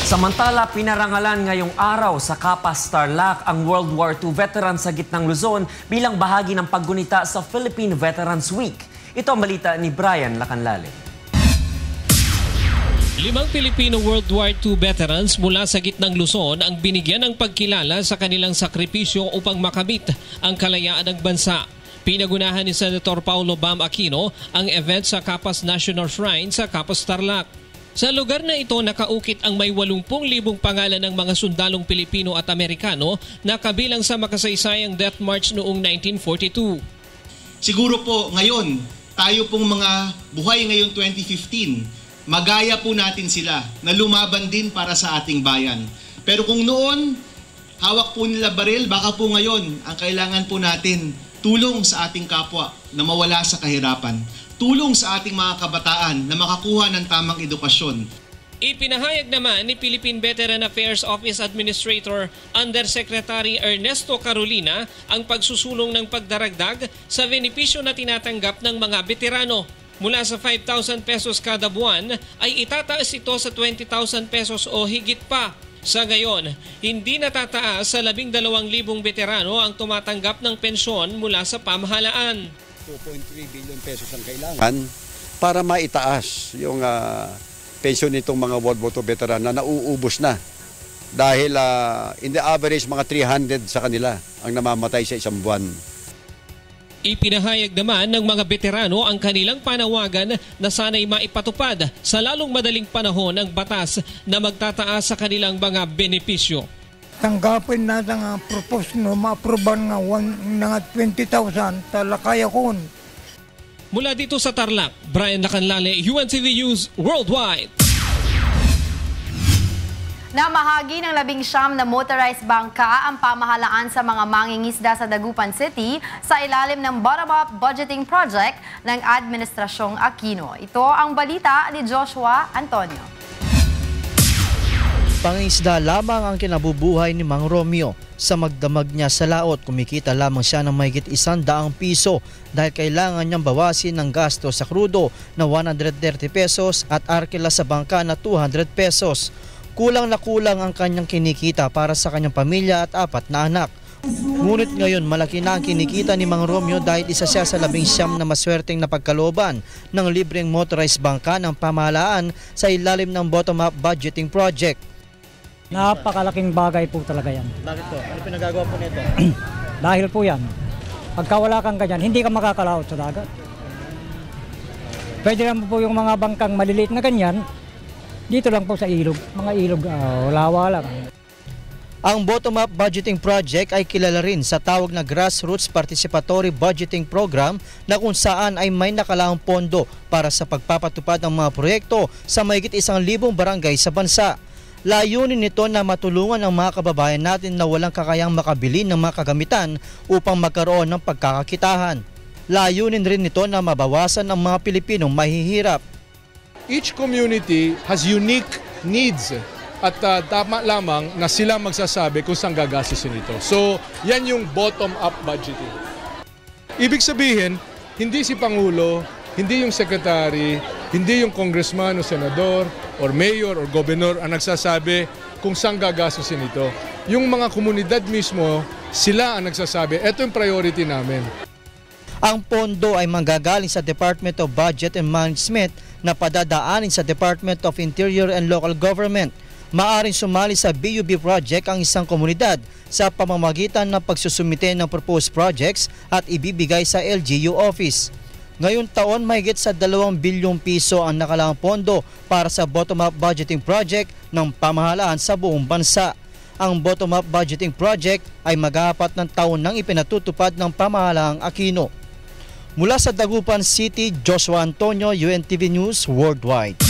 Samantala, pinarangalan ngayong araw sa Kapas Tarlac ang World War II veteran sa Gitnang Luzon bilang bahagi ng paggunita sa Philippine Veterans Week. Ito ang balita ni Brian Lacanlale. 5 Filipino World War II veterans mula sa Gitnang Luzon ang binigyan ng pagkilala sa kanilang sakripisyo upang makamit ang kalayaan ng bansa. Pinagunahan ni Senator Paulo Bam Aquino ang event sa Kapas National Shrine sa Kapas Tarlac. Sa lugar na ito, nakaukit ang may 80,000 pangalan ng mga sundalong Pilipino at Amerikano na kabilang sa makasaysayang Death March noong 1942. Siguro po ngayon, tayo pong mga buhay ngayong 2015, magaya po natin sila na lumaban din para sa ating bayan. Pero kung noon, hawak po nila baril, baka po ngayon, ang kailangan po natin, tulong sa ating kapwa na mawala sa kahirapan. Tulong sa ating mga kabataan na makakuha ng tamang edukasyon. Ipinahayag naman ni Philippine Veteran Affairs Office Administrator Undersecretary Ernesto Carolina ang pagsusulong ng pagdaragdag sa benepisyo na tinatanggap ng mga veterano. Mula sa 5,000 pesos kada buwan ay itataas ito sa 20,000 pesos o higit pa. Sa gayon, hindi natataas sa 12,000 veterano ang tumatanggap ng pensyon mula sa pamahalaan. 2.3 billion pesos ang kailangan para maitaas yung pensyon nitong mga World War II veteran na nauubos na. Dahil in the average mga 300 sa kanila ang namamatay sa isang buwan. Ipinahayag naman ng mga veterano ang kanilang panawagan na sana'y maipatupad sa lalong madaling panahon ng batas na magtataas sa kanilang mga benepisyo. Tanggapin natin ang propose no, ma-aproban nga 20,000 talakaya kon. Mula dito sa Tarlac, Brian Lacanlale, UNTV News Worldwide. Namahagi ng 19 na motorized bangka ang pamahalaan sa mga mangingisda sa Dagupan City sa ilalim ng bottom-up budgeting project ng Administrasyong Aquino. Ito ang balita ni Joshua Antonio. Pangingisda lamang ang kinabubuhay ni Mang Romeo. Sa magdamag niya sa laot, kumikita lamang siya ng mahigit 100 piso dahil kailangan niyang bawasin ng gasto sa krudo na 130 pesos at arkila sa bangka na 200 pesos. Kulang na kulang ang kanyang kinikita para sa kanyang pamilya at 4 na anak. Ngunit ngayon malaki na ang kinikita ni Mang Romeo dahil isa siya sa 19 na maswerteng napagkalooban ng libreng motorized bangka ng pamahalaan sa ilalim ng bottom-up budgeting project. Napakalaking bagay po talaga yan. Bakit po? Ano pinagagawa po nito? Dahil po yan, pagka wala kang ganyan, hindi ka makakalaot sa dagat. Pwede lang po yung mga bangkang maliliit na ganyan, dito lang po sa ilog. Mga ilog, wala lang. Ang bottom-up budgeting project ay kilala rin sa tawag na Grassroots Participatory Budgeting Program na kung saan ay may nakalaang pondo para sa pagpapatupad ng mga proyekto sa mahigit 1,000 barangay sa bansa. Layunin nito na matulungan ang mga kababayan natin na walang kakayang makabili ng mga kagamitan upang magkaroon ng pagkakakitahan. Layunin rin nito na mabawasan ang mga Pilipinong mahihirap. Each community has unique needs at tama lamang na sila magsasabi kung saan gagastusin ito. So yan yung bottom-up budgeting. Ibig sabihin, hindi si Pangulo, hindi yung Secretary, hindi yung congressman o senador or mayor or gobernador ang nagsasabi kung saan gagastusin ito. Yung mga komunidad mismo, sila ang nagsasabi, ito yung priority namin. Ang pondo ay manggagaling sa Department of Budget and Management na padadaanin sa Department of Interior and Local Government. Maaring sumali sa BUB project ang isang komunidad sa pamamagitan ng pagsusumite ng proposed projects at ibibigay sa LGU office. Ngayong taon, mahigit sa 2 bilyong piso ang nakalaang pondo para sa bottom-up budgeting project ng pamahalaan sa buong bansa. Ang bottom-up budgeting project ay mag-aapat ng taon nang ipinatutupad ng pamahalaang Aquino. Mula sa Dagupan City, Joshua Antonio, UNTV News Worldwide.